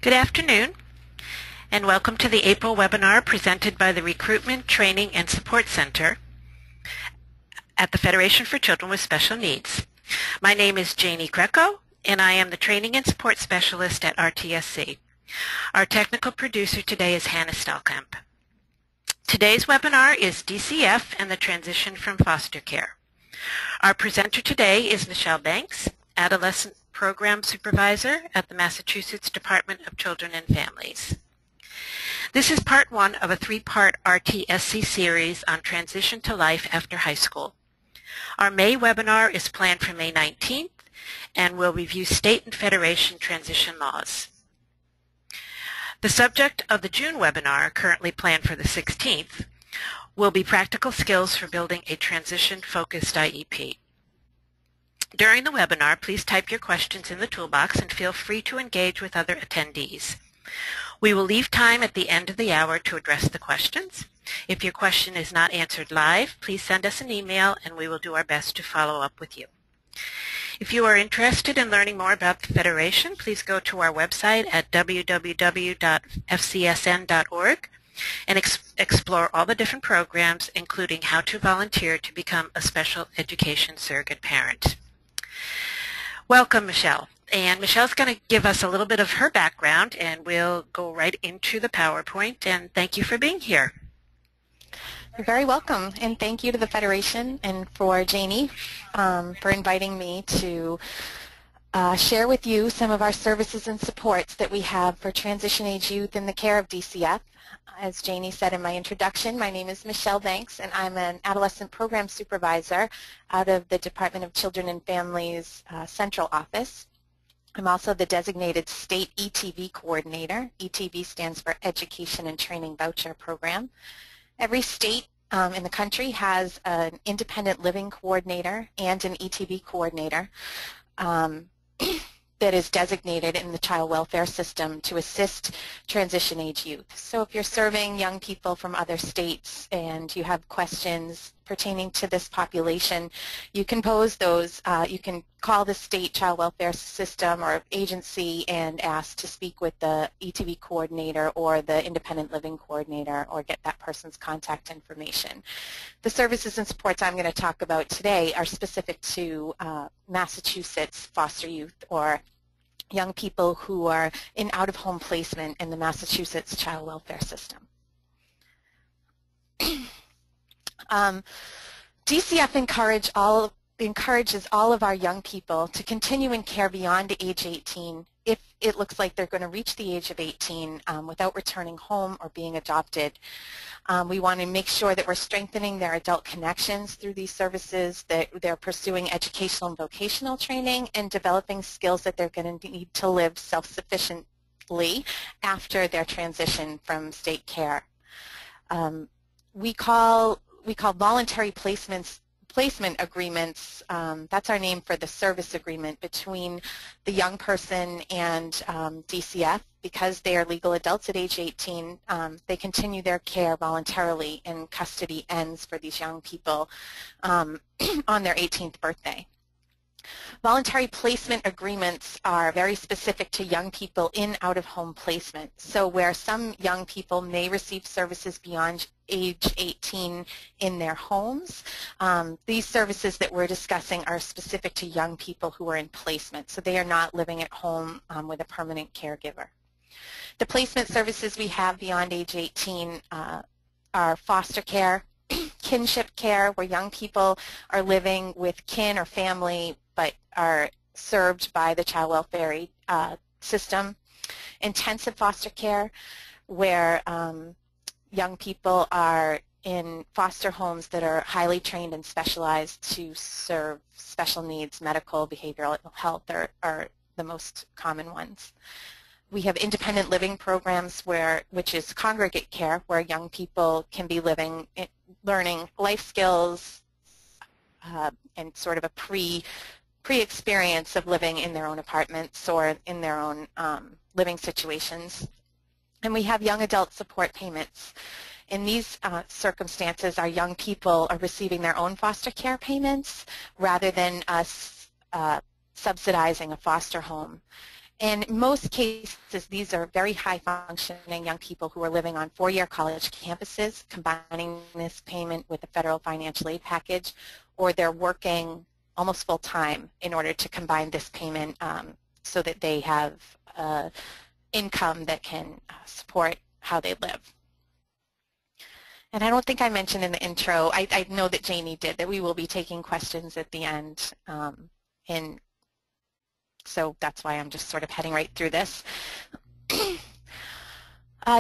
Good afternoon, and welcome to the April webinar presented by the Recruitment, Training, and Support Center at the Federation for Children with Special Needs. My name is Janie Greco, and I am the Training and Support Specialist at RTSC. Our technical producer today is Hannah Stelkamp. Today's webinar is DCF and the Transition from Foster Care. Our presenter today is Michelle Banks, Adolescent Program Supervisor at the Massachusetts Department of Children and Families. This is part one of a three-part RTSC series on transition to life after high school. Our May webinar is planned for May 19th and will review state and federation transition laws. The subject of the June webinar, currently planned for the 16th, will be practical skills for building a transition-focused IEP. During the webinar, please type your questions in the toolbox and feel free to engage with other attendees. We will leave time at the end of the hour to address the questions. If your question is not answered live, please send us an email and we will do our best to follow up with you. If you are interested in learning more about the Federation, please go to our website at www.fcsn.org and explore all the different programs, including how to volunteer to become a special education surrogate parent. Welcome, Michelle. And Michelle's going to give us a little bit of her background, and we'll go right into the PowerPoint. And thank you for being here. You're very welcome, and thank you to the Federation and for Janie for inviting me to share with you some of our services and supports that we have for transition age youth in the care of DCF. As Janie said in my introduction, my name is Michelle Banks, and I'm an Adolescent Program Supervisor out of the Department of Children and Families Central Office. I'm also the designated State ETV Coordinator. ETV stands for Education and Training Voucher Program. Every state in the country has an independent living coordinator and an ETV coordinator that is designated in the child welfare system to assist transition age youth. So if you're serving young people from other states and you have questions pertaining to this population, you can pose those. You can call the state child welfare system or agency and ask to speak with the ETV coordinator or the independent living coordinator or get that person's contact information. The services and supports I'm going to talk about today are specific to Massachusetts foster youth or young people who are in out-of-home placement in the Massachusetts child welfare system. DCF encourages all of our young people to continue in care beyond age 18 if it looks like they're going to reach the age of 18 without returning home or being adopted. We want to make sure that we're strengthening their adult connections through these services, that they're pursuing educational and vocational training, and developing skills that they're going to need to live self-sufficiently after their transition from state care. We call voluntary placement agreements, that's our name for the service agreement between the young person and DCF. Because they are legal adults at age 18, they continue their care voluntarily and custody ends for these young people on their 18th birthday. Voluntary placement agreements are very specific to young people in out-of-home placement. So where some young people may receive services beyond age 18 in their homes, these services that we're discussing are specific to young people who are in placement. So they are not living at home with a permanent caregiver. The placement services we have beyond age 18 are foster care, kinship care, where young people are living with kin or family but are served by the child welfare system, intensive foster care, where young people are in foster homes that are highly trained and specialized to serve special needs. Medical, behavioral health are the most common ones. We have independent living programs which is congregate care, where young people can be living, learning life skills and sort of a pre-experience of living in their own apartments or in their own living situations. And we have young adult support payments. In these circumstances, our young people are receiving their own foster care payments rather than us subsidizing a foster home. In most cases, these are very high-functioning young people who are living on four-year college campuses, combining this payment with a federal financial aid package, or they're working almost full-time in order to combine this payment so that they have income that can support how they live. And I don't think I mentioned in the intro, I know that Janie did, that we will be taking questions at the end, and so that's why I'm just sort of heading right through this.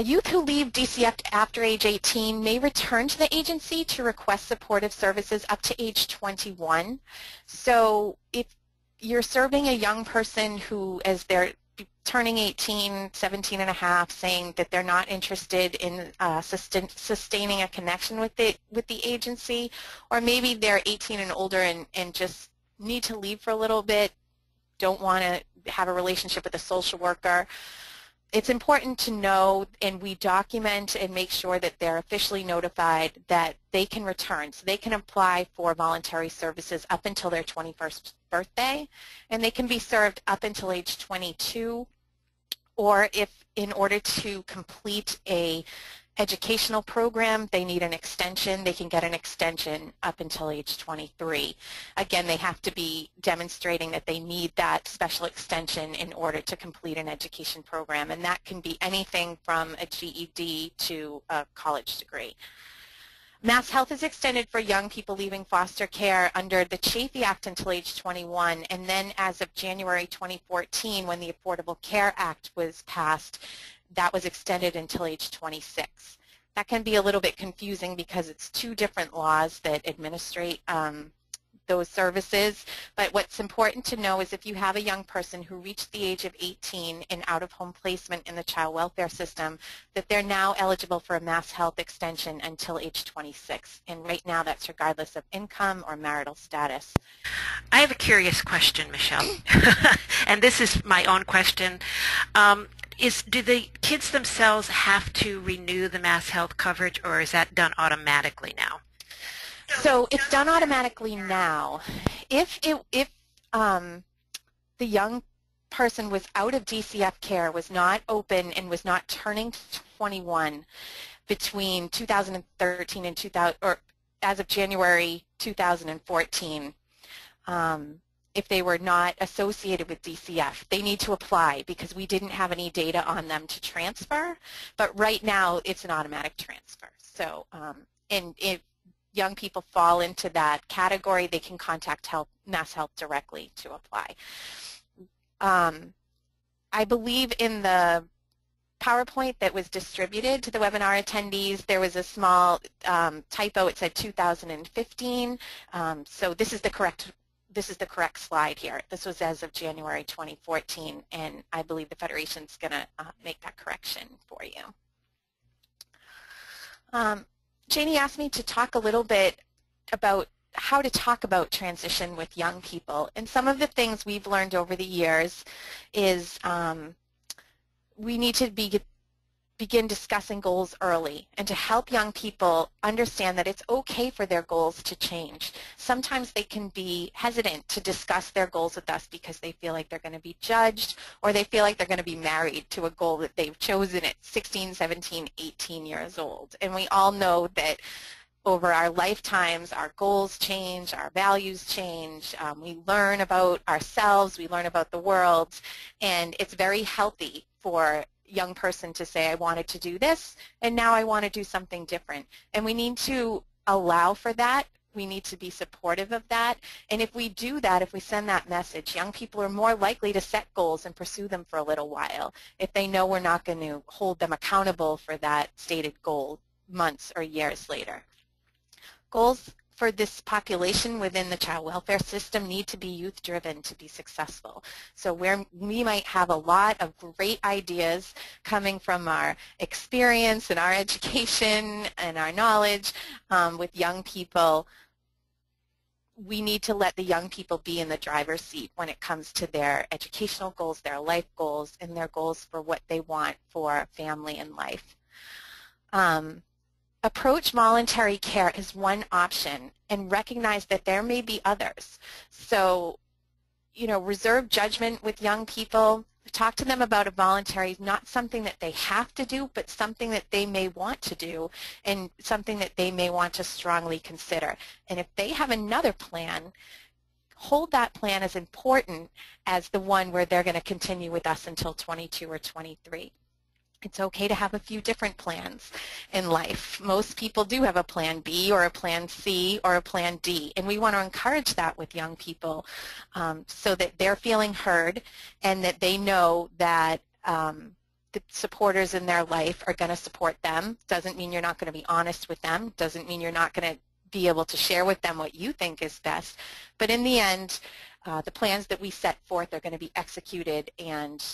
Youth who leave DCF after age 18 may return to the agency to request supportive services up to age 21. So if you're serving a young person who, as they're turning 18, 17 and a half, saying that they're not interested in sustaining a connection with the agency, or maybe they're 18 and older and just need to leave for a little bit, don't want to have a relationship with a social worker, it's important to know, and we document and make sure that they're officially notified that they can return. So they can apply for voluntary services up until their 21st birthday, and they can be served up until age 22, or if in order to complete a educational program, they need an extension, they can get an extension up until age 23. Again, they have to be demonstrating that they need that special extension in order to complete an education program, and that can be anything from a GED to a college degree. Mass Health is extended for young people leaving foster care under the Chafee Act until age 21, and then as of January 2014, when the Affordable Care Act was passed, that was extended until age 26. That can be a little bit confusing because it's two different laws that administrate those services, but what's important to know is if you have a young person who reached the age of 18 in out-of-home placement in the child welfare system, that they're now eligible for a Mass Health extension until age 26, and right now that's regardless of income or marital status. I have a curious question, Michelle, and this is my own question. Do the kids themselves have to renew the Mass Health coverage, or is that done automatically now? So it's done automatically now. If the young person was out of DCF care, was not open, and was not turning 21 between 2013 and 2000, or as of January 2014, if they were not associated with DCF, they need to apply because we didn't have any data on them to transfer. But right now, it's an automatic transfer. So, and if young people fall into that category, they can contact Mass Health directly to apply. I believe in the PowerPoint that was distributed to the webinar attendees, there was a small typo. It said 2015. So this is the correct slide here. This was as of January 2014, and I believe the Federation's going to make that correction for you. Janie asked me to talk a little bit about how to talk about transition with young people, and some of the things we've learned over the years is we need to begin discussing goals early and to help young people understand that it's okay for their goals to change. Sometimes they can be hesitant to discuss their goals with us because they feel like they're going to be judged, or they feel like they're going to be married to a goal that they've chosen at 16, 17, 18 years old. And we all know that over our lifetimes, our goals change, our values change, we learn about ourselves, we learn about the world, and it's very healthy for young person to say, I wanted to do this, and now I want to do something different. And we need to allow for that. We need to be supportive of that. And if we do that, if we send that message, young people are more likely to set goals and pursue them for a little while if they know we're not going to hold them accountable for that stated goal months or years later. Goals for this population within the child welfare system need to be youth-driven to be successful. So where we might have a lot of great ideas coming from our experience and our education and our knowledge with young people, we need to let the young people be in the driver's seat when it comes to their educational goals, their life goals, and their goals for what they want for family and life. Approach voluntary care as one option and recognize that there may be others. So, reserve judgment with young people. Talk to them about a voluntary, not something that they have to do, but something that they may want to do and something that they may want to strongly consider. And if they have another plan, hold that plan as important as the one where they're going to continue with us until 22 or 23. It's okay to have a few different plans in life. Most people do have a plan B or a plan C or a plan D, and we want to encourage that with young people so that they're feeling heard and that they know that the supporters in their life are going to support them. Doesn't mean you're not going to be honest with them. Doesn't mean you're not going to be able to share with them what you think is best. But in the end, the plans that we set forth are going to be executed and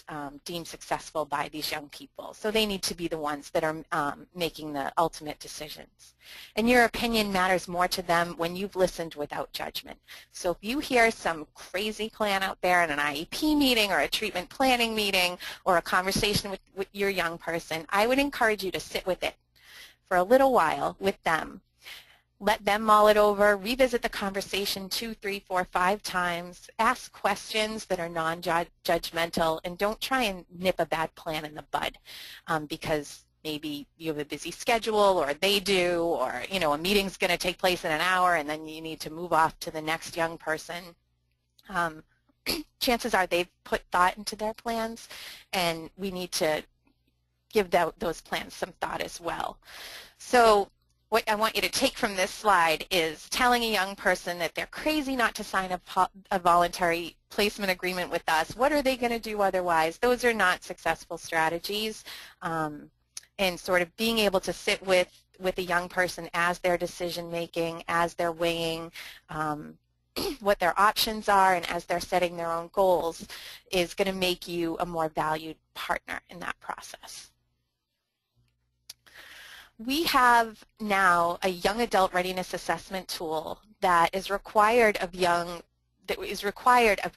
deemed successful by these young people. So they need to be the ones that are making the ultimate decisions. And your opinion matters more to them when you've listened without judgment. So if you hear some crazy plan out there in an IEP meeting or a treatment planning meeting or a conversation with your young person, I would encourage you to sit with it for a little while with them. Let them mull it over, revisit the conversation 2, 3, 4, 5 times, ask questions that are non-judgmental, and don't try and nip a bad plan in the bud because maybe you have a busy schedule or they do, or a meeting's going to take place in an hour and then you need to move off to the next young person. Chances are they've put thought into their plans, and we need to give those plans some thought as well. So what I want you to take from this slide is telling a young person that they're crazy not to sign a voluntary placement agreement with us. What are they going to do otherwise? Those are not successful strategies. And sort of being able to sit with a young person as they're decision making, as they're weighing what their options are, and as they're setting their own goals is going to make you a more valued partner in that process. We have now a young adult readiness assessment tool that is required of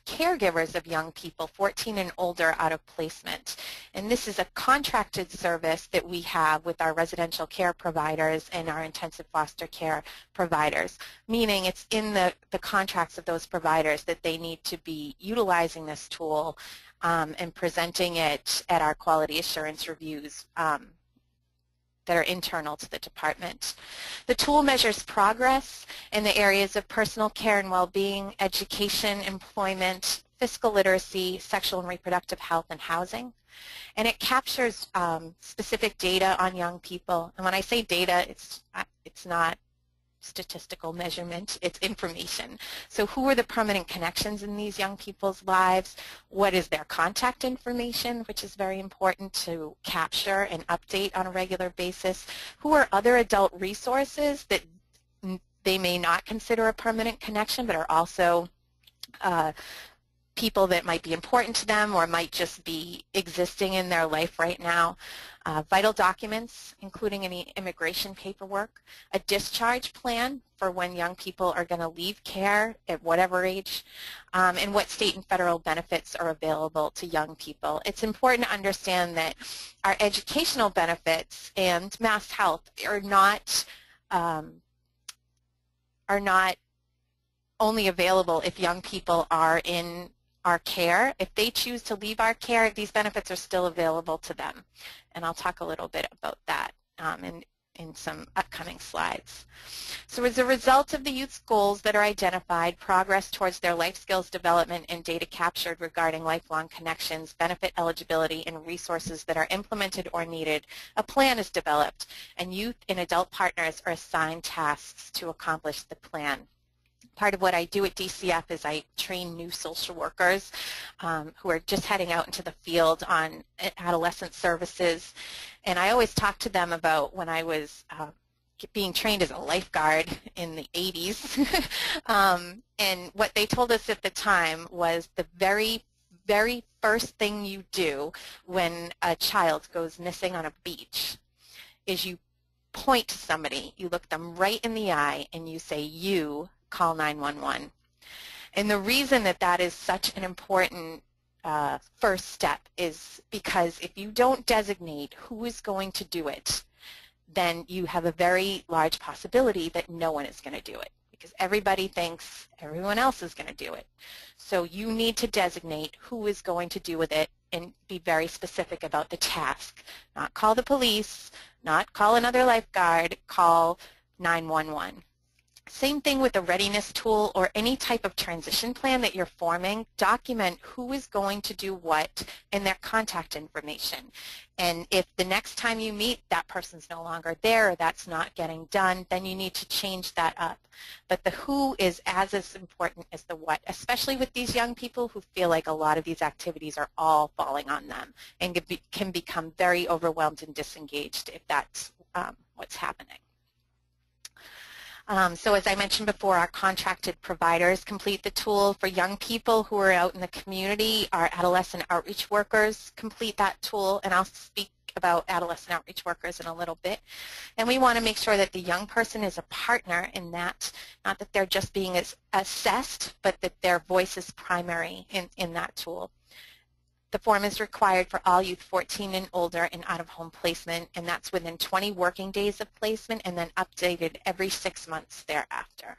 caregivers of young people 14 and older out of placement. And this is a contracted service that we have with our residential care providers and our intensive foster care providers, meaning it's in the contracts of those providers that they need to be utilizing this tool and presenting it at our quality assurance reviews that are internal to the department. The tool measures progress in the areas of personal care and well-being, education, employment, fiscal literacy, sexual and reproductive health, and housing. And it captures specific data on young people. And when I say data, it's not statistical measurement, it's information. So who are the permanent connections in these young people's lives? What is their contact information, which is very important to capture and update on a regular basis? Who are other adult resources that they may not consider a permanent connection but are also people that might be important to them or might just be existing in their life right now? Vital documents, including any immigration paperwork, a discharge plan for when young people are going to leave care at whatever age, and what state and federal benefits are available to young people. It's important to understand that our educational benefits and mass health are not only available if young people are in our care. If they choose to leave our care, these benefits are still available to them. And I'll talk a little bit about that in some upcoming slides. So as a result of the youth's goals that are identified, progress towards their life skills development, and data captured regarding lifelong connections, benefit eligibility, and resources that are implemented or needed, a plan is developed, and youth and adult partners are assigned tasks to accomplish the plan. Part of what I do at DCF is I train new social workers who are just heading out into the field on adolescent services. And I always talk to them about when I was being trained as a lifeguard in the 80s. And what they told us at the time was the very first thing you do when a child goes missing on a beach is you point to somebody, you look them right in the eye, and you say, "You call 911. And the reason that that is such an important first step is because if you don't designate who is going to do it, then you have a very large possibility that no one is going to do it because everybody thinks everyone else is going to do it. So you need to designate who is going to do with it and be very specific about the task. Not call the police, not call another lifeguard, call 911. Same thing with a readiness tool or any type of transition plan that you're forming. Document who is going to do what and their contact information. And if the next time you meet that person's no longer there or that's not getting done, then you need to change that up. But the who is as important as the what, especially with these young people who feel like a lot of these activities are all falling on them and can become very overwhelmed and disengaged if that's what's happening. So as I mentioned before, our contracted providers complete the tool. For young people who are out in the community, our adolescent outreach workers complete that tool, and I'll speak about adolescent outreach workers in a little bit. And we want to make sure that the young person is a partner in that, not that they're just being assessed, but that their voice is primary in that tool. The form is required for all youth 14 and older in out-of-home placement, and that's within 20 working days of placement and then updated every 6 months thereafter.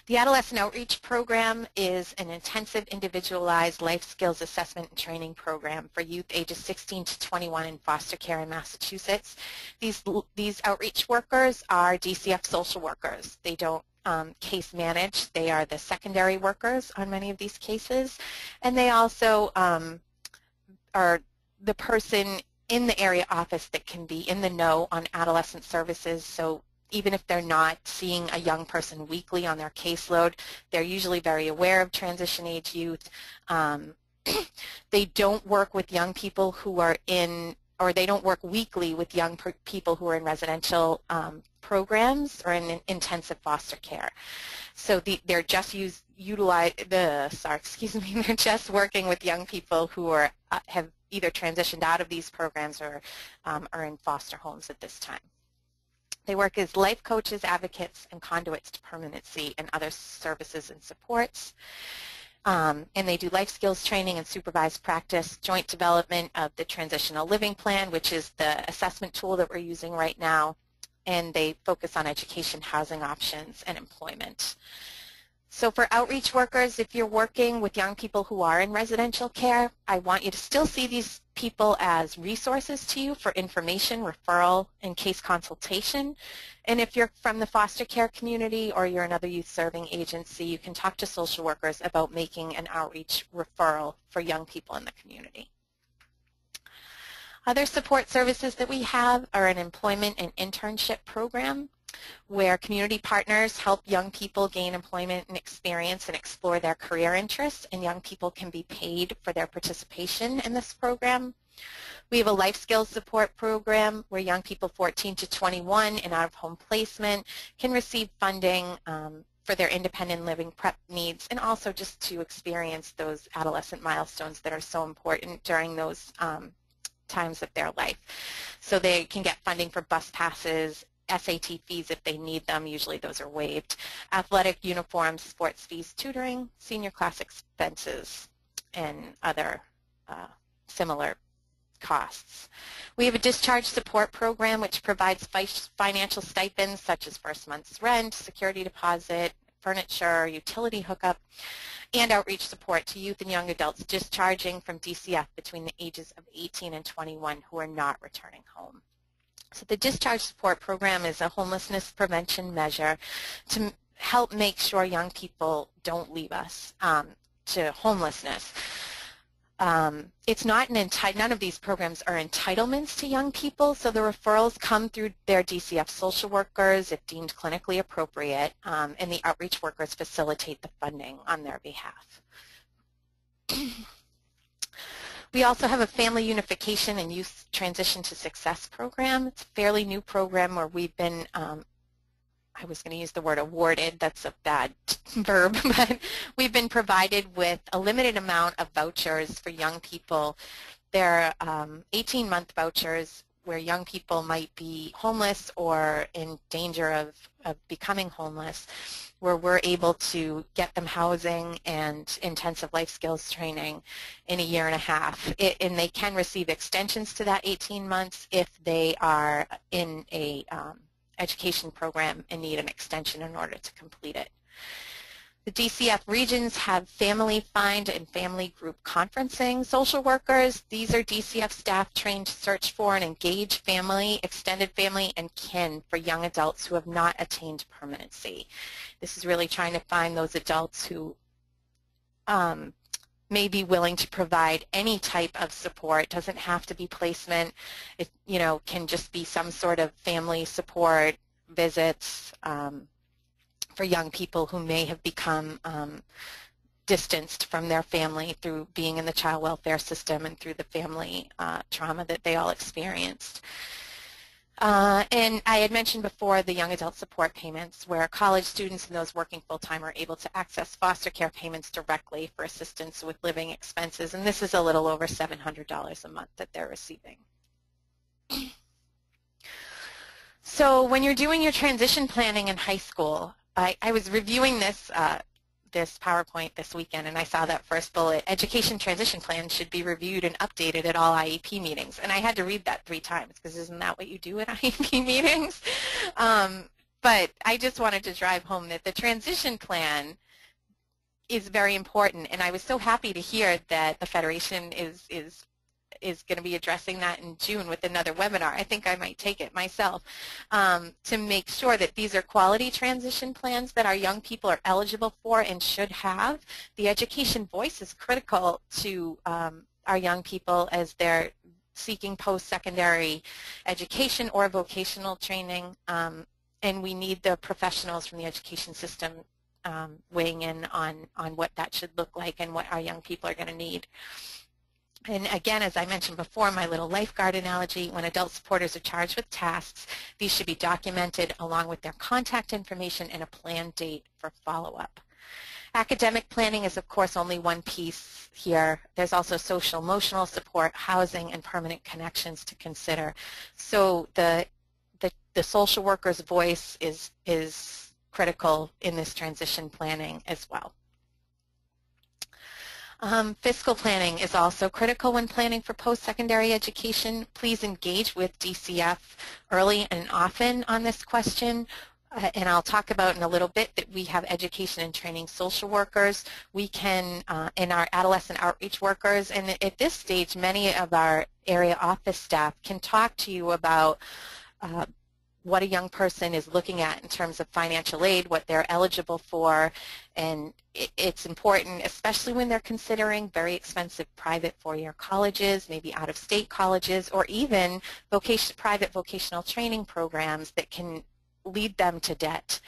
The Adolescent Outreach Program is an intensive individualized life skills assessment and training program for youth ages 16 to 21 in foster care in Massachusetts. These outreach workers are DCF social workers. They don't case manage. They are the secondary workers on many of these cases, and they also are the person in the area office that can be in the know on adolescent services. So even if they're not seeing a young person weekly on their caseload, they're usually very aware of transition age youth. They don't work with young people who are in, or they don't work weekly with young people who are in residential programs or in intensive foster care. So they're just they're just working with young people who are have either transitioned out of these programs or are in foster homes at this time. They work as life coaches, advocates, and conduits to permanency and other services and supports. And they do life skills training and supervised practice, joint development of the transitional living plan, which is the assessment tool that we're using right now, and they focus on education, housing options, and employment. So for outreach workers, if you're working with young people who are in residential care, I want you to still see these people as resources to you for information, referral, and case consultation. And if you're from the foster care community or you're another youth serving agency, you can talk to social workers about making an outreach referral for young people in the community. Other support services that we have are an employment and internship program where community partners help young people gain employment and experience and explore their career interests, and young people can be paid for their participation in this program. We have a life skills support program where young people 14 to 21 in out-of-home placement can receive funding for their independent living prep needs, and also just to experience those adolescent milestones that are so important during those times of their life. So they can get funding for bus passes, SAT fees if they need them, usually those are waived, athletic uniforms, sports fees, tutoring, senior class expenses, and other similar costs. We have a discharge support program which provides financial stipends such as first month's rent, security deposit, furniture, utility hookup, and outreach support to youth and young adults discharging from DCF between the ages of 18 and 21 who are not returning home. So the discharge support program is a homelessness prevention measure to help make sure young people don't leave us to homelessness. It's not none of these programs are entitlements to young people, so the referrals come through their DCF social workers if deemed clinically appropriate, and the outreach workers facilitate the funding on their behalf. We also have a family unification and youth transition to success program. It's a fairly new program where we've been, I was going to use the word awarded, that's a bad verb, but we've been provided with a limited amount of vouchers for young people. They're 18-month vouchers where young people might be homeless or in danger of becoming homeless, where we're able to get them housing and intensive life skills training in a year and a half. And they can receive extensions to that 18 months if they are in a education program and need an extension in order to complete it. The DCF regions have family find and family group conferencing. Social workers, these are DCF staff trained to search for and engage family, extended family, and kin for young adults who have not attained permanency. This is really trying to find those adults who may be willing to provide any type of support. It doesn't have to be placement. It, can just be some sort of family support, visits, for young people who may have become distanced from their family through being in the child welfare system and through the family trauma that they all experienced. And I had mentioned before the young adult support payments, where college students and those working full-time are able to access foster care payments directly for assistance with living expenses, and this is a little over $700 a month that they're receiving. So when you're doing your transition planning in high school, I was reviewing this this PowerPoint this weekend, and I saw that first bullet, education transition plans should be reviewed and updated at all IEP meetings. And I had to read that 3 times, because isn't that what you do at IEP meetings? But I just wanted to drive home that the transition plan is very important, and I was so happy to hear that the Federation is going to be addressing that in June with another webinar. I think I might take it myself to make sure that these are quality transition plans that our young people are eligible for and should have. The education voice is critical to our young people as they're seeking post-secondary education or vocational training, and we need the professionals from the education system weighing in on what that should look like and what our young people are going to need. And again, as I mentioned before, my little lifeguard analogy, when adult supporters are charged with tasks, these should be documented along with their contact information and a planned date for follow-up. Academic planning is, of course, only one piece here. There's also social emotional support, housing, and permanent connections to consider. So the social worker's voice is critical in this transition planning as well. Fiscal planning is also critical when planning for post-secondary education. Please engage with DCF early and often on this question. And I'll talk about in a little bit that we have education and training social workers. We can, in our adolescent outreach workers, and at this stage, many of our area office staff can talk to you about what a young person is looking at in terms of financial aid, what they're eligible for, and it's important, especially when they're considering very expensive private four-year colleges, maybe out-of-state colleges, or even private vocational training programs that can lead them to debt.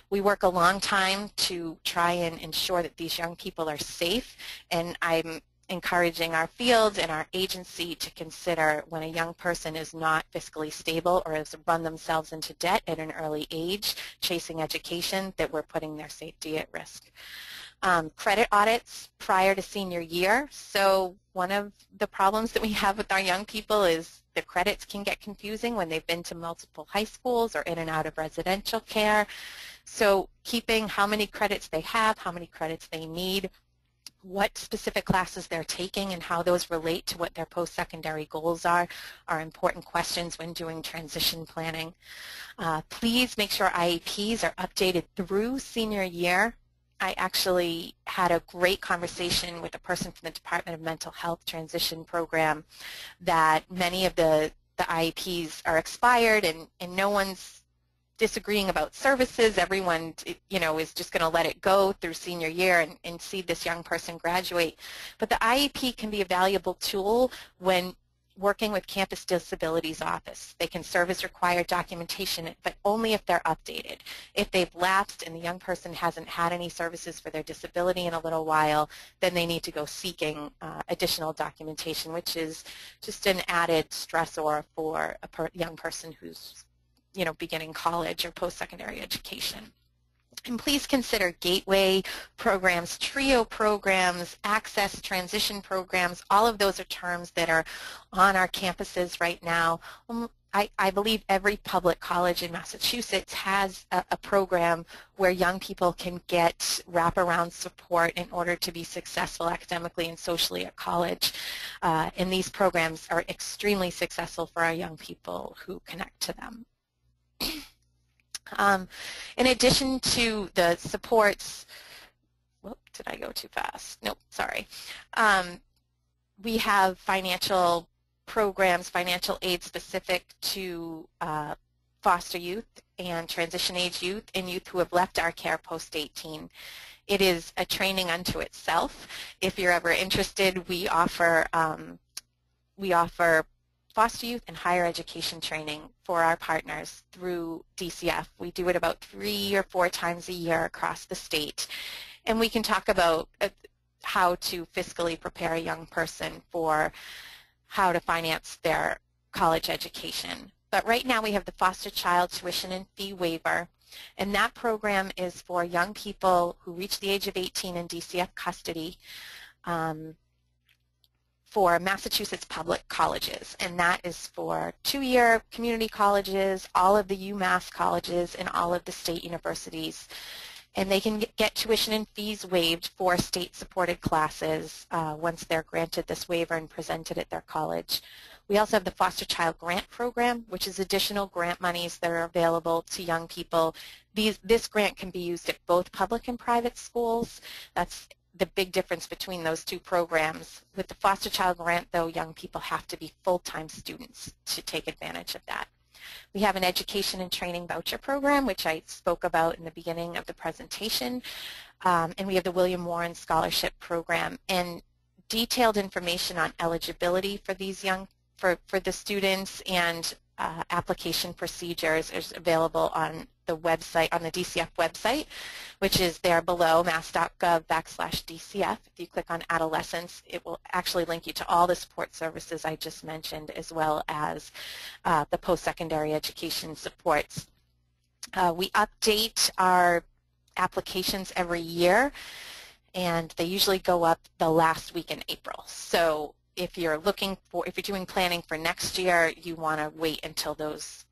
We work a long time to try and ensure that these young people are safe, and I'm encouraging our field and our agency to consider when a young person is not fiscally stable or has run themselves into debt at an early age, chasing education, that we're putting their safety at risk. Credit audits prior to senior year. So one of the problems that we have with our young people is the credits can get confusing when they've been to multiple high schools or in and out of residential care. So keeping how many credits they have, how many credits they need, what specific classes they're taking and how those relate to what their post-secondary goals are important questions when doing transition planning. Please make sure IEPs are updated through senior year. I actually had a great conversation with a person from the Department of Mental Health Transition Program that many of the IEPs are expired and no one's disagreeing about services. Everyone, is just going to let it go through senior year and see this young person graduate. But the IEP can be a valuable tool when working with Campus Disabilities Office. They can serve as required documentation, but only if they're updated. If they've lapsed and the young person hasn't had any services for their disability in a little while, then they need to go seeking additional documentation, which is just an added stressor for a young person who's beginning college or post-secondary education. And please consider gateway programs, TRIO programs, access transition programs. All of those are terms that are on our campuses right now. I believe every public college in Massachusetts has a program where young people can get wraparound support in order to be successful academically and socially at college. And these programs are extremely successful for our young people who connect to them. In addition to the supports, whoop, did I go too fast? Nope, sorry. We have financial programs, financial aid specific to foster youth and transition age youth and youth who have left our care post-18. It is a training unto itself. If you're ever interested, we offer foster youth and higher education training for our partners through DCF. We do it about 3 or 4 times a year across the state. And we can talk about how to fiscally prepare a young person for how to finance their college education. But right now we have the foster child tuition and fee waiver, and that program is for young people who reach the age of 18 in DCF custody for Massachusetts public colleges, and that is for 2-year community colleges, all of the UMass colleges, and all of the state universities. And they can get tuition and fees waived for state-supported classes once they're granted this waiver and presented at their college. We also have the Foster Child Grant Program, which is additional grant monies that are available to young people. This grant can be used at both public and private schools. That's the big difference between those two programs. With the Foster Child Grant, though, young people have to be full-time students to take advantage of that. We have an education and training voucher program, which I spoke about in the beginning of the presentation, and we have the William Warren Scholarship Program. And detailed information on eligibility for these for the students and application procedures is available on the website, on the DCF website, which is there below, mass.gov/DCF. If you click on adolescents, it will actually link you to all the support services I just mentioned, as well as the post-secondary education supports. We update our applications every year, and they usually go up the last week in April. So if you're doing planning for next year, you want to wait until those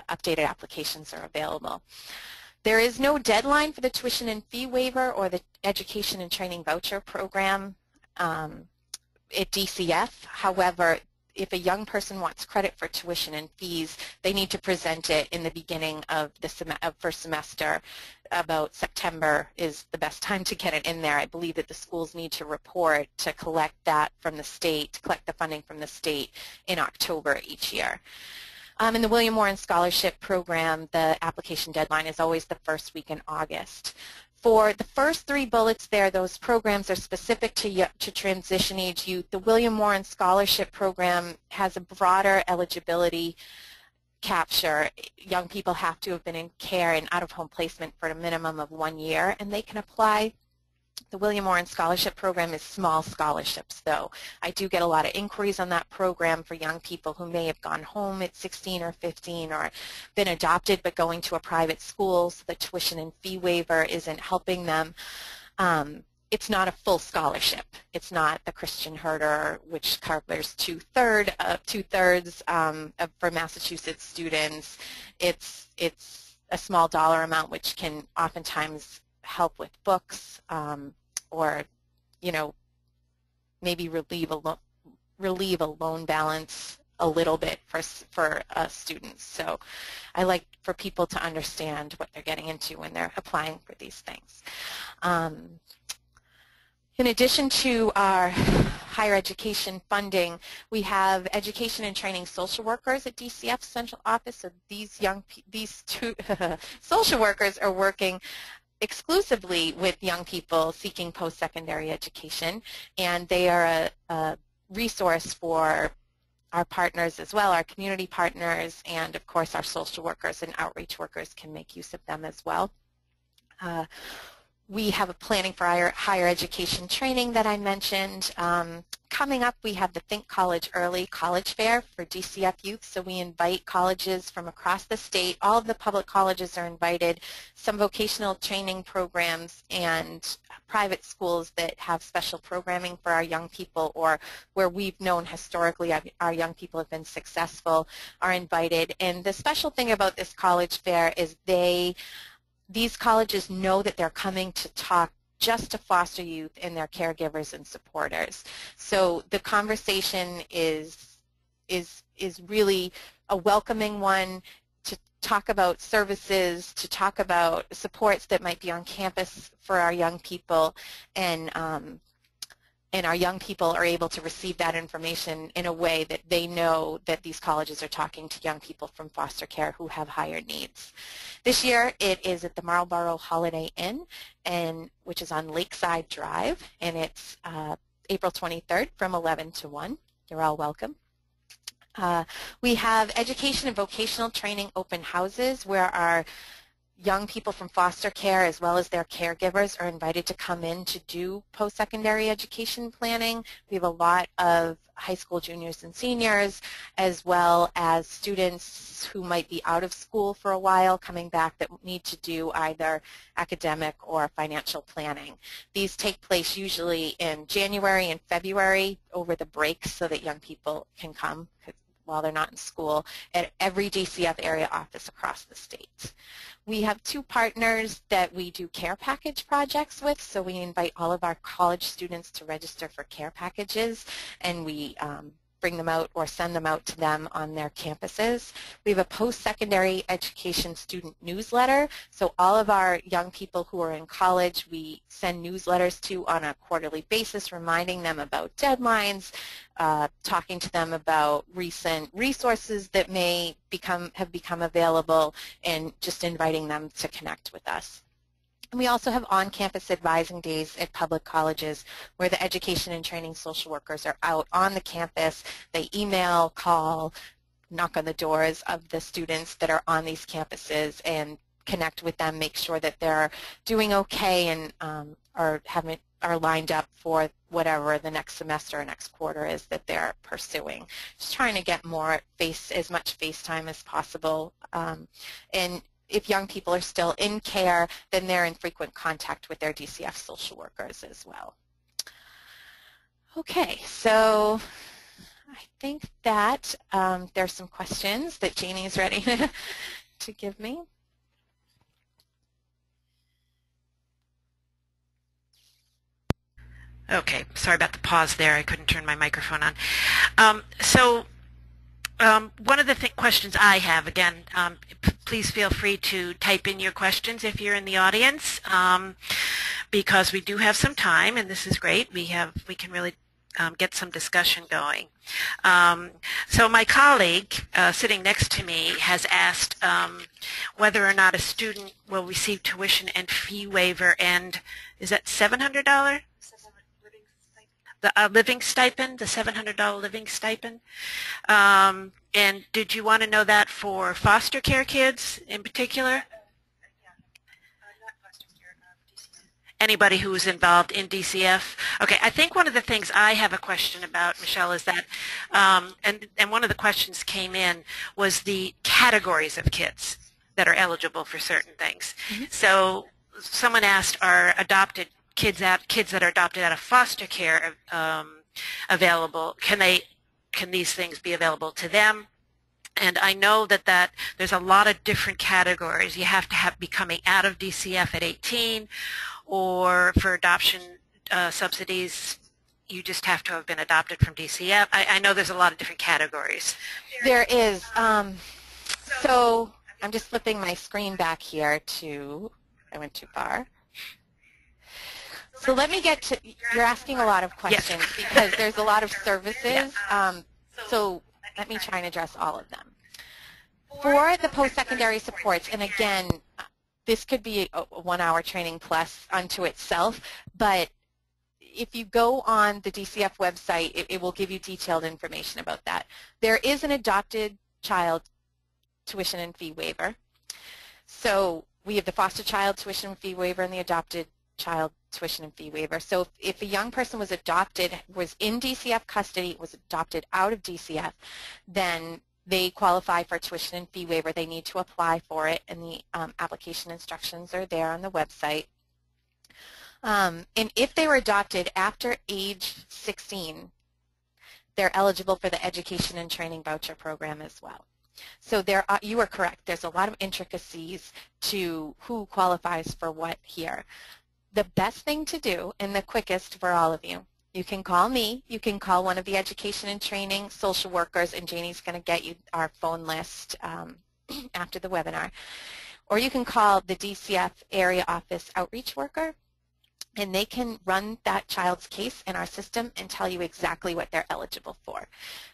updated applications are available. There is no deadline for the tuition and fee waiver or the education and training voucher program at DCF. However, if a young person wants credit for tuition and fees, they need to present it in the beginning of the first semester. About September is the best time to get it in there. I believe that the schools need to report to collect that from the state, to collect the funding from the state in October each year. In the William Warren Scholarship Program, the application deadline is always the first week in August. For the first 3 bullets there, those programs are specific to transition age youth. The William Warren Scholarship Program has a broader eligibility capture. Young people have to have been in care and out-of-home placement for a minimum of 1 year, and they can apply. The William Warren Scholarship Program is small scholarships, though. I do get a lot of inquiries on that program for young people who may have gone home at 16 or 15 or been adopted but going to a private school, so the tuition and fee waiver isn't helping them. It's not a full scholarship. It's not the Christian Herder, which covers two-thirds for Massachusetts students. It's a small dollar amount, which can oftentimes help with books or, maybe relieve a loan balance a little bit for students. So I like for people to understand what they're getting into when they're applying for these things. In addition to our higher education funding, we have education and training social workers at DCF Central Office. So these two social workers are working exclusively with young people seeking post-secondary education, and they are a resource for our partners as well, our community partners, and of course our social workers and outreach workers can make use of them as well. We have a planning for higher education training that I mentioned. Coming up, we have the Think College Early College Fair for DCF youth, so we invite colleges from across the state. All of the public colleges are invited, some vocational training programs and private schools that have special programming for our young people or where we've known historically our young people have been successful are invited. And the special thing about this college fair is these colleges know that they're coming to talk just to foster youth and their caregivers and supporters. So the conversation is really a welcoming one talk about services, to talk about supports that might be on campus for our young people, and our young people are able to receive that information in a way that they know that these colleges are talking to young people from foster care who have higher needs. This year it is at the Marlborough Holiday Inn, which is on Lakeside Drive, and it's April 23rd from 11 to 1. You're all welcome. We have education and vocational training open houses where our young people from foster care as well as their caregivers are invited to come in to do post-secondary education planning. We have a lot of high school juniors and seniors as well as students who might be out of school for a while coming back that need to do either academic or financial planning. These take place usually in January and February over the breaks so that young people can come while they're not in school at every DCF area office across the state. We have 2 partners that we do care package projects with, so we invite all of our college students to register for care packages, and we bring them out or send them out to them on their campuses. We have a post-secondary education student newsletter, so all of our young people who are in college we send newsletters to on a quarterly basis, reminding them about deadlines, talking to them about recent resources that may have become available, and just inviting them to connect with us. And we also have on-campus advising days at public colleges where the education and training social workers are out on the campus. They email, call, knock on the doors of the students that are on these campuses and connect with them, make sure that they're doing okay and are lined up for whatever the next semester or next quarter is that they're pursuing. Just trying to get as much face time as possible. And if young people are still in care, then they're in frequent contact with their DCF social workers as well. Okay, so I think that there's some questions that Janie's ready to give me. Okay, sorry about the pause there. I couldn't turn my microphone on. One of the questions I have, again, please feel free to type in your questions if you're in the audience, because we do have some time, and this is great. We can really get some discussion going. So my colleague sitting next to me has asked whether or not a student will receive tuition and fee waiver, and is that $700? The living stipend, the $700 living stipend. And did you want to know that for foster care kids in particular? Yeah, not foster care, DCF. Anybody who is involved in DCF? Okay, I think one of the things I have a question about, Michelle, is that, and one of the questions came in, was the categories of kids that are eligible for certain things. Mm-hmm. So someone asked, are adopted kids that are adopted out of foster care available? Can these things be available to them? And I know that there's a lot of different categories. You have to be coming out of DCF at 18, or for adoption subsidies, you just have to have been adopted from DCF. I know there's a lot of different categories. There is. So I'm just flipping my screen back here to, I went too far. So let me get to, you're asking a lot of questions, yes. Because there's a lot of services, so let me try and address all of them. For the post-secondary supports, and again, this could be a 1-hour training plus unto itself, but if you go on the DCF website, it will give you detailed information about that. There is an adopted child tuition and fee waiver. So we have the foster child tuition and fee waiver and the adopted child tuition and fee waiver. So if a young person was adopted, was in DCF custody, was adopted out of DCF, then they qualify for tuition and fee waiver. They need to apply for it, and the application instructions are there on the website. And if they were adopted after age 16, they're eligible for the education and training voucher program as well. So you are correct. There's a lot of intricacies to who qualifies for what here. The best thing to do, and the quickest for all of you, you can call me, you can call one of the education and training social workers, and Janie's going to get you our phone list after the webinar. Or you can call the DCF area office outreach worker, and they can run that child's case in our system and tell you exactly what they're eligible for.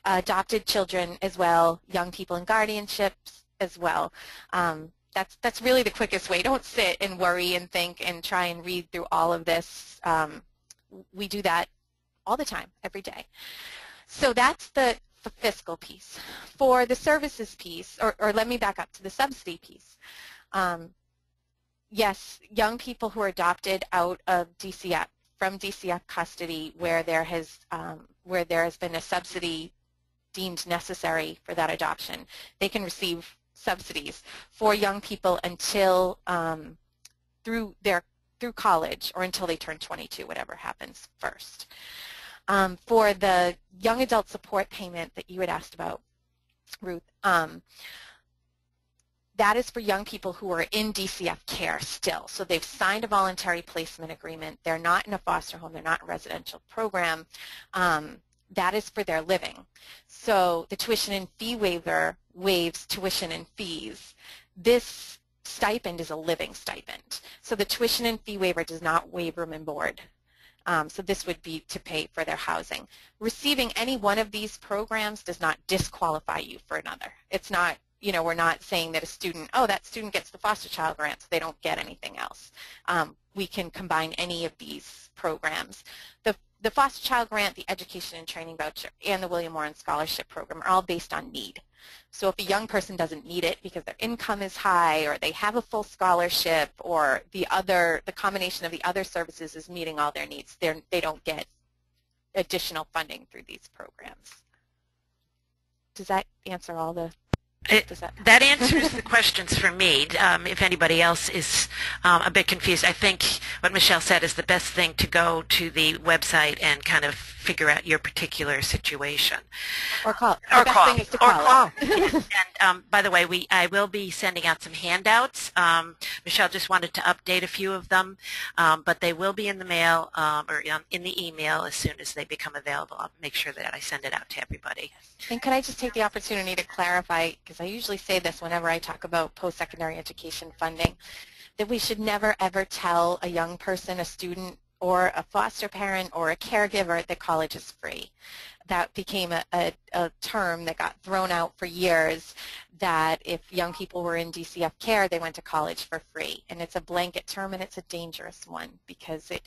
Adopted children as well, young people in guardianships as well. That's really the quickest way. Don't sit and worry and think and try and read through all of this. We do that all the time, every day. So that's the fiscal piece. For the services piece, or let me back up to the subsidy piece. Yes, young people who are adopted out of DCF, from DCF custody where there has been a subsidy deemed necessary for that adoption, they can receive subsidies for young people until through college or until they turn 22, whatever happens first. For the young adult support payment that you had asked about, Ruth, that is for young people who are in DCF care still. So they've signed a voluntary placement agreement. They're not in a foster home. They're not in a residential program. That is for their living. So the tuition and fee waiver waives tuition and fees. This stipend is a living stipend. So the tuition and fee waiver does not waive room and board. So this would be to pay for their housing. Receiving any one of these programs does not disqualify you for another. It's not, you know, we're not saying that a student, oh, that student gets the foster child grant, so they don't get anything else. We can combine any of these programs. The foster child grant, the education and training voucher, and the William Warren Scholarship Program are all based on need. So if a young person doesn't need it because their income is high or they have a full scholarship or the combination of the other services is meeting all their needs, they don't get additional funding through these programs. Does that answer all the... That answers the questions for me. If anybody else is a bit confused, I think what Michelle said is the best thing to go to the website and kind of figure out your particular situation. Or call. Or the best call. thing is to call. And by the way, I will be sending out some handouts. Michelle just wanted to update a few of them, but they will be in the mail or in the email as soon as they become available. I'll make sure that I send it out to everybody. And could I just take the opportunity to clarify, because I usually say this whenever I talk about post-secondary education funding, that we should never ever tell a young person, a student, or a foster parent or a caregiver that college is free. That became a term that got thrown out for years, that if young people were in DCF care, they went to college for free. And it's a blanket term, and it's a dangerous one because it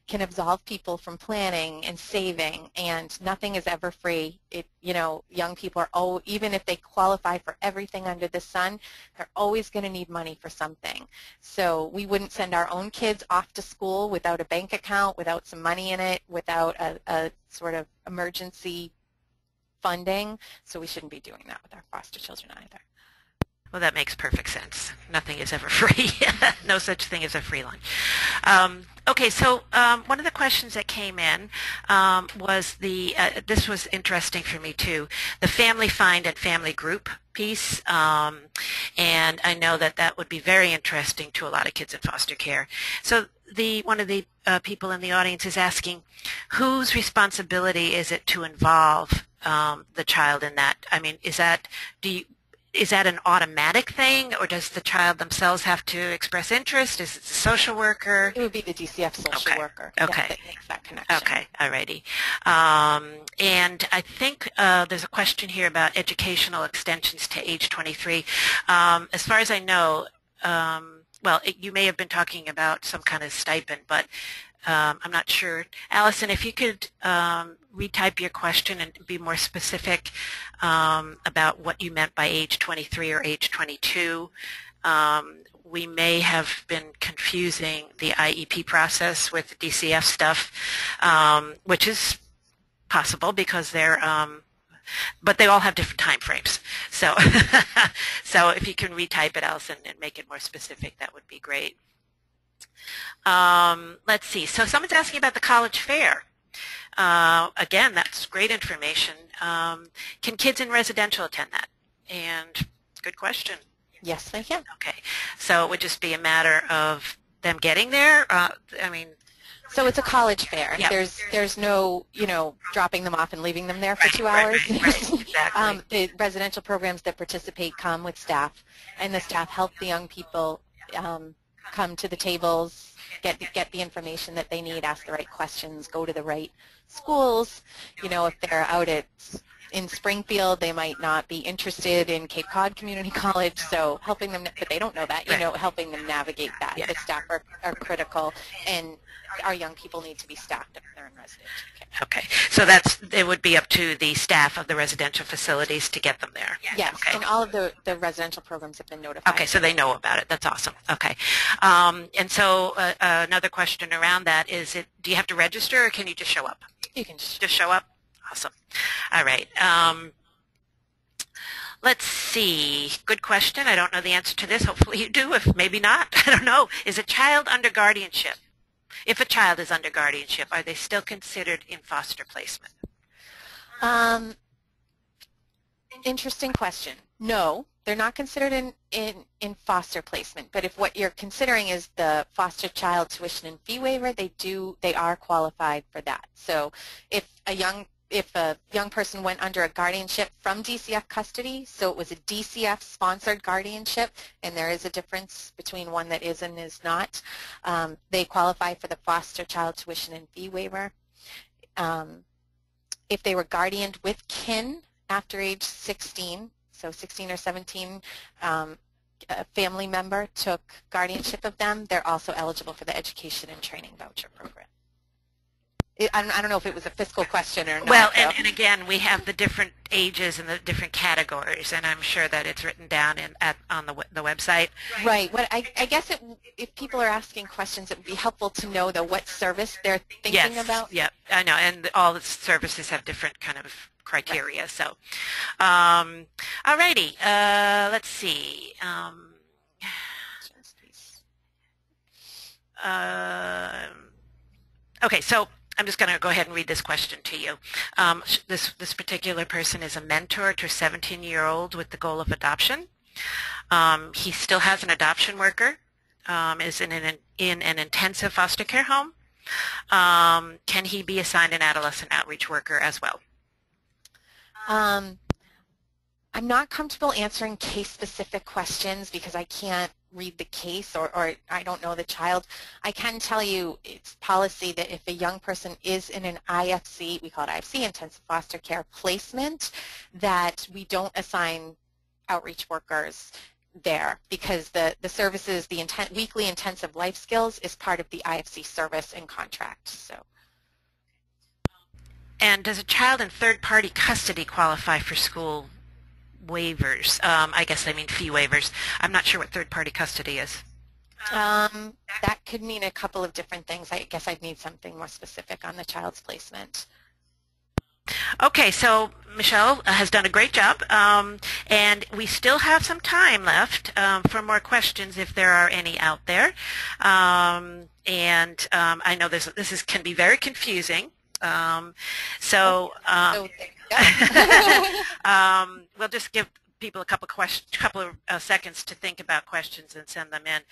can absolve people from planning and saving, and nothing is ever free. Young people are, even if they qualify for everything under the sun, they're always going to need money for something. So we wouldn't send our own kids off to school without a bank account, without some money in it, without a sort of emergency funding, so we shouldn't be doing that with our foster children either. Well, that makes perfect sense. Nothing is ever free. No such thing as a free lunch. Okay, so one of the questions that came in was this was interesting for me too, the family find and family group piece, and I know that would be very interesting to a lot of kids in foster care. So one of the people in the audience is asking, whose responsibility is it to involve the child in that? I mean, is that an automatic thing, or does the child themselves have to express interest? Is it the social worker? It would be the DCF social worker. Okay. That makes that connection. Okay, alrighty. And I think there's a question here about educational extensions to age 23. As far as I know, you may have been talking about some kind of stipend, but I'm not sure. Allison, if you could retype your question and be more specific about what you meant by age 23 or age 22. We may have been confusing the IEP process with the DCF stuff, which is possible because but they all have different time frames. So, so if you can retype it, Allison, and make it more specific, that would be great. Let's see. So someone's asking about the college fair. Again, that's great information. Can kids in residential attend that? And good question. Yes, they can. Okay. So it would just be a matter of them getting there. I mean, So it's a college fair. Yep. There's no, dropping them off and leaving them there for 2 hours. Right, exactly. The residential programs that participate come with staff, and the staff help the young people come to the tables, get the information that they need, ask the right questions, go to the right schools. If they're out in Springfield, they might not be interested in Cape Cod Community College, so helping them, but they don't know that, helping them navigate that. Yeah. The staff are critical, and our young people need to be staffed if they're in residential care. Okay, so it would be up to the staff of the residential facilities to get them there. Yes, okay. And all of the residential programs have been notified. Okay, so they know about it. That's awesome. Okay, and so another question around that is, do you have to register, or can you just show up? You can just show up? Awesome. All right. Let's see. Good question. I don't know the answer to this. Hopefully you do. If maybe not, I don't know. Is a child under guardianship? If a child is under guardianship, are they still considered in foster placement? Interesting question. No, they're not considered in foster placement. But if what you're considering is the foster child tuition and fee waiver, they are qualified for that. So if a young person went under a guardianship from DCF custody, so it was a DCF-sponsored guardianship, and there is a difference between one that is and is not, they qualify for the foster child tuition and fee waiver. If they were guardianed with kin after age 16, so 16 or 17, a family member took guardianship of them, they're also eligible for the education and training voucher program. I don't know if it was a fiscal question or not. Well, and again, we have the different ages and the different categories, and I'm sure that it's written down on the website. Right. What I guess if people are asking questions, it would be helpful to know, though, what service they're thinking about. Yes, yeah, I know, and all the services have different kind of criteria. Right. So, all righty, let's see. Okay, so I'm just going to go ahead and read this question to you. This particular person is a mentor to a 17-year-old with the goal of adoption. He still has an adoption worker, is in an intensive foster care home. Can he be assigned an adolescent outreach worker as well? I'm not comfortable answering case-specific questions because I can't read the case or I don't know the child. I can tell you it's policy that if a young person is in an IFC, we call it IFC, intensive foster care placement, that we don't assign outreach workers there because the services, the weekly intensive life skills is part of the IFC service and contract. So. And does a child in third-party custody qualify for school waivers? I guess I mean fee waivers. I'm not sure what third-party custody is. That could mean a couple of different things. I guess I'd need something more specific on the child's placement. Okay, so Michelle has done a great job, and we still have some time left for more questions if there are any out there. I know this can be very confusing. We'll just give people a couple of seconds to think about questions and send them in.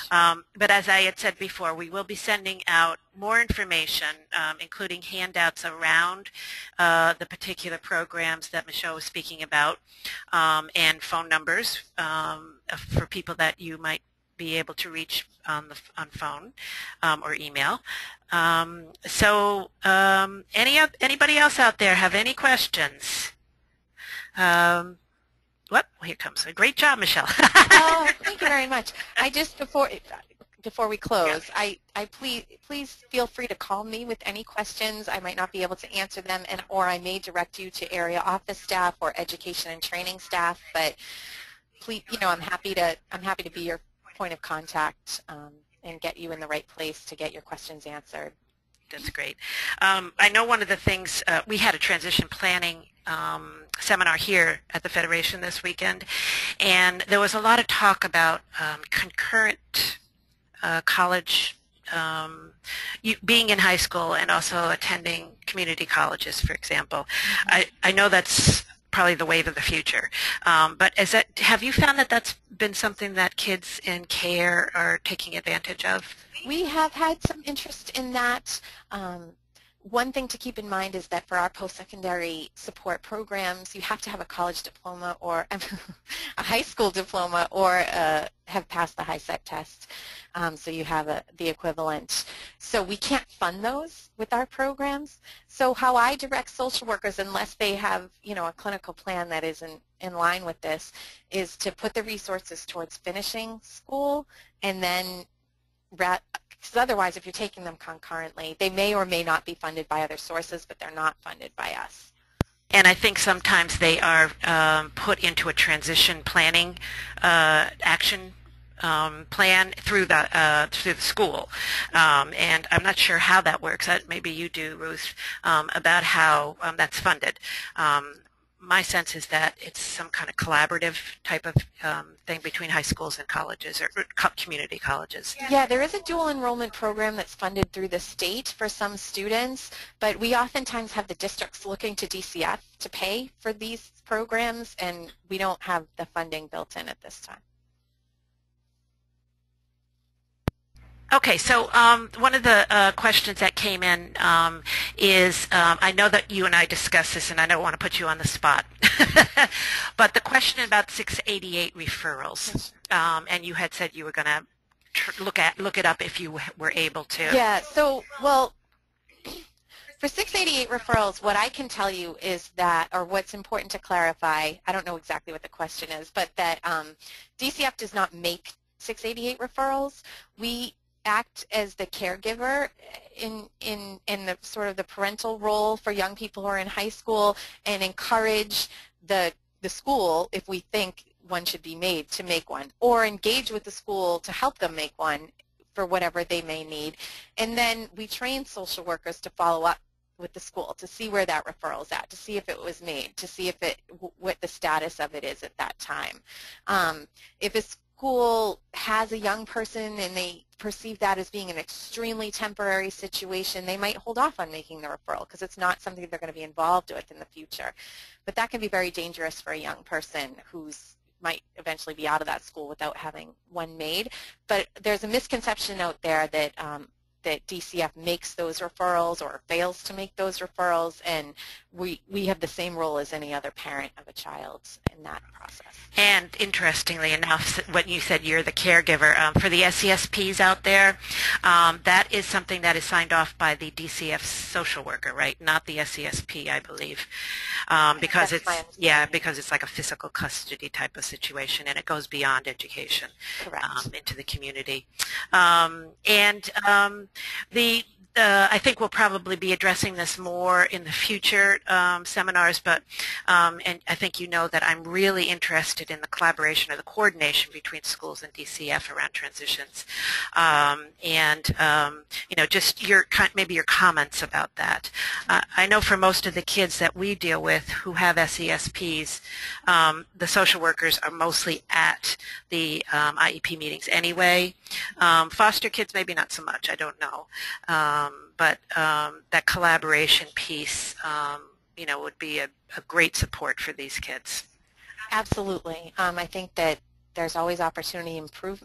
But as I had said before, we will be sending out more information, including handouts around the particular programs that Michelle was speaking about, and phone numbers for people that you might be able to reach on phone or email. Anybody else out there have any questions? What? Well, here comes. Great job, Michelle. Oh, thank you very much. I just before we close, I please feel free to call me with any questions. I might not be able to answer them, or I may direct you to area office staff or education and training staff. But please, I'm happy to be your point of contact and get you in the right place to get your questions answered. That's great. I know one of the things, we had a transition planning seminar here at the Federation this weekend, and there was a lot of talk about concurrent college, being in high school and also attending community colleges, for example. I know that's probably the wave of the future, but have you found that that's been something that kids in care are taking advantage of? We have had some interest in that. One thing to keep in mind is that for our post-secondary support programs, you have to have a college diploma or a high school diploma or have passed the HiSET test. So you have the equivalent. So we can't fund those with our programs. So how I direct social workers, unless they have, a clinical plan that is in line with this, is to put the resources towards finishing school, and then because otherwise, if you're taking them concurrently, they may or may not be funded by other sources, but they're not funded by us. And I think sometimes they are put into a transition planning action plan through the school, and I'm not sure how that works. Maybe you do, Ruth, about how that's funded. My sense is that it's some kind of collaborative type of thing between high schools and colleges or community colleges. Yeah, there is a dual enrollment program that's funded through the state for some students, but we oftentimes have the districts looking to DCF to pay for these programs, and we don't have the funding built in at this time. Okay, so one of the questions that came in is, I know that you and I discussed this, and I don't want to put you on the spot, but the question about 688 referrals, and you had said you were going to look it up if you were able to. Yeah, so, well, for 688 referrals, what I can tell you is that, or what's important to clarify, I don't know exactly what the question is, but that DCF does not make 688 referrals. We act as the caregiver in the sort of the parental role for young people who are in high school, and encourage the school, if we think one should be made, to make one, or engage with the school to help them make one for whatever they may need. And then we train social workers to follow up with the school to see where that referral is at, to see if it was made, to see if what the status of it is at that time. If a school has a young person and they perceive that as being an extremely temporary situation, they might hold off on making the referral because it's not something they're going to be involved with in the future. But that can be very dangerous for a young person who's might eventually be out of that school without having one made. But there's a misconception out there that that DCF makes those referrals or fails to make those referrals, and we have the same role as any other parent of a child in that process. And interestingly enough, when you said you're the caregiver, for the SESPs out there, that is something that is signed off by the DCF social worker, right? Not the SESP, I believe, because it's like a physical custody type of situation, and it goes beyond education. Correct. Into the community. I think we'll probably be addressing this more in the future seminars, but and I think you know that I'm really interested in the collaboration or the coordination between schools and DCF around transitions, just maybe your comments about that. I know for most of the kids that we deal with who have SESPs, the social workers are mostly at the IEP meetings anyway. Foster kids maybe not so much, I don't know. But that collaboration piece, would be a great support for these kids. Absolutely. I think that there's always opportunity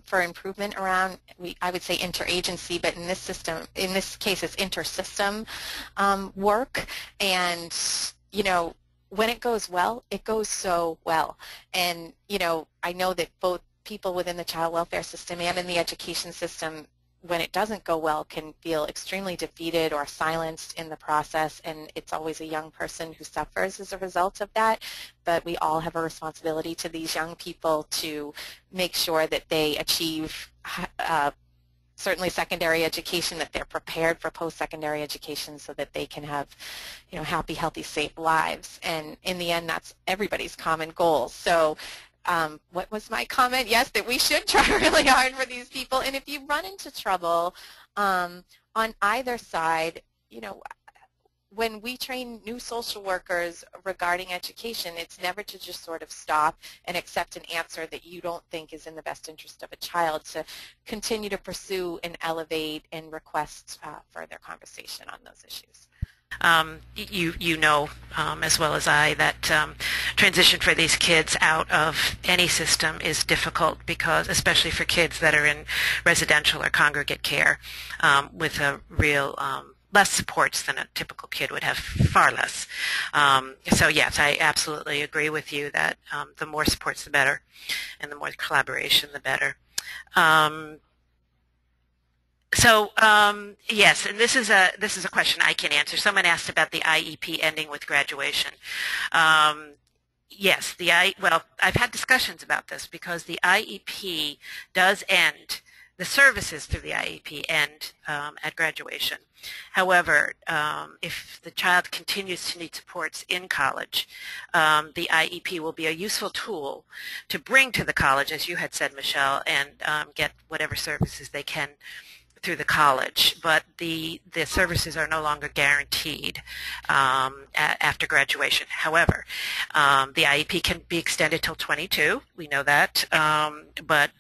for improvement around, I would say interagency, but in this case it's intersystem work. And, when it goes well, it goes so well. And, I know that both people within the child welfare system and in the education system, when it doesn't go well, can feel extremely defeated or silenced in the process, and it's always a young person who suffers as a result of that. But we all have a responsibility to these young people to make sure that they achieve certainly secondary education, that they're prepared for post-secondary education so that they can have, happy, healthy, safe lives. And in the end, that's everybody's common goal. So what was my comment? Yes, that we should try really hard for these people. And if you run into trouble on either side, when we train new social workers regarding education, it's never to just sort of stop and accept an answer that you don't think is in the best interest of a child, to continue to pursue and elevate and request further conversation on those issues. You know as well as I that transition for these kids out of any system is difficult, because especially for kids that are in residential or congregate care with a real less supports than a typical kid would have, far less. So yes, I absolutely agree with you that the more supports the better, and the more collaboration the better. Yes, and this is a question I can answer. Someone asked about the IEP ending with graduation. Yes, well, I've had discussions about this, because the IEP does end. The services through the IEP end at graduation. However, if the child continues to need supports in college, the IEP will be a useful tool to bring to the college, as you had said, Michelle, and get whatever services they can through the college. But the services are no longer guaranteed after graduation. However, the IEP can be extended till 22. We know that, but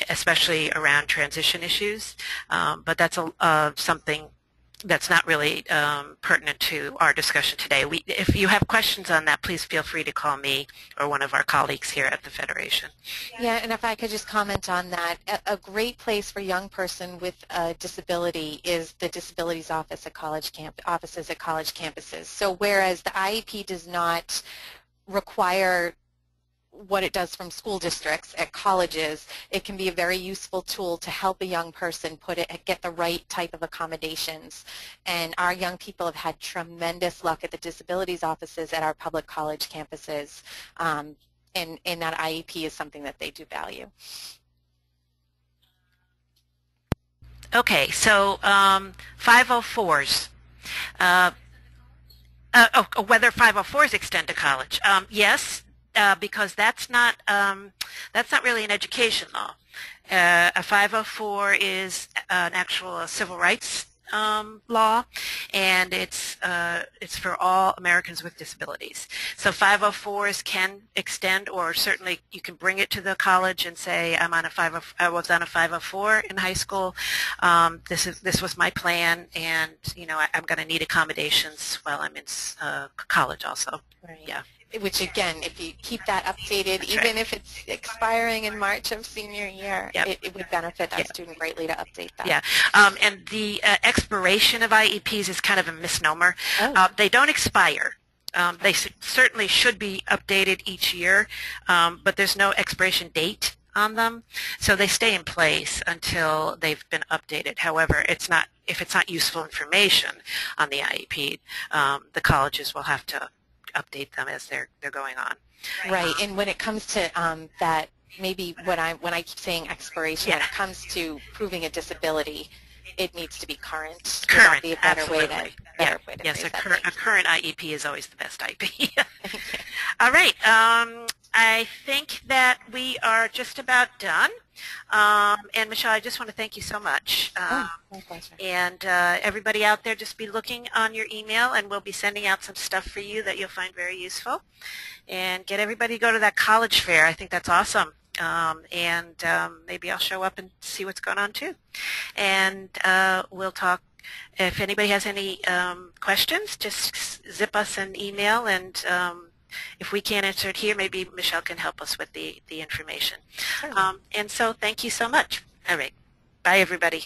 especially around transition issues. But that's something that's not really pertinent to our discussion today. If you have questions on that, please feel free to call me or one of our colleagues here at the Federation. Yeah, and if I could just comment on that, a great place for a young person with a disability is the disabilities offices at college campuses. So whereas the IEP does not require what it does from school districts at colleges, it can be a very useful tool to help a young person get the right type of accommodations. And our young people have had tremendous luck at the disabilities offices at our public college campuses, and that IEP is something that they do value. Okay, so 504s. Whether 504s extend to college. Yes. Because that's not really an education law. A 504 is an actual civil rights law, and it's for all Americans with disabilities. So 504s can extend, or certainly you can bring it to the college and say, I was on a 504 in high school. This was my plan, and I'm going to need accommodations while I'm in college also. Right. Yeah. Which again, if you keep that updated, That's even right. if it's expiring in March of senior year, Yep. it would benefit our student greatly to update that. Yeah, and the expiration of IEPs is kind of a misnomer. Oh. They don't expire. They certainly should be updated each year, but there's no expiration date on them, so they stay in place until they've been updated. However, if it's not useful information on the IEP, the colleges will have to update them as they're going on. Right, and when it comes to that, maybe when I keep saying expiration, Yeah. when it comes to proving a disability, it needs to be current. Current, Would that be a better absolutely. way to Yes, phrase a that? current IEP is always the best IEP. All right, I think that we are just about done. And Michelle, I just want to thank you so much. My pleasure. And everybody out there, just be looking on your email, and we'll be sending out some stuff for you that you'll find very useful. And get everybody to go to that college fair. I think that's awesome. Maybe I'll show up and see what's going on too. And we'll talk. If anybody has any questions, just zip us an email, and if we can't answer it here, maybe Michelle can help us with the information. Sure. And so thank you so much. All right. Bye, everybody.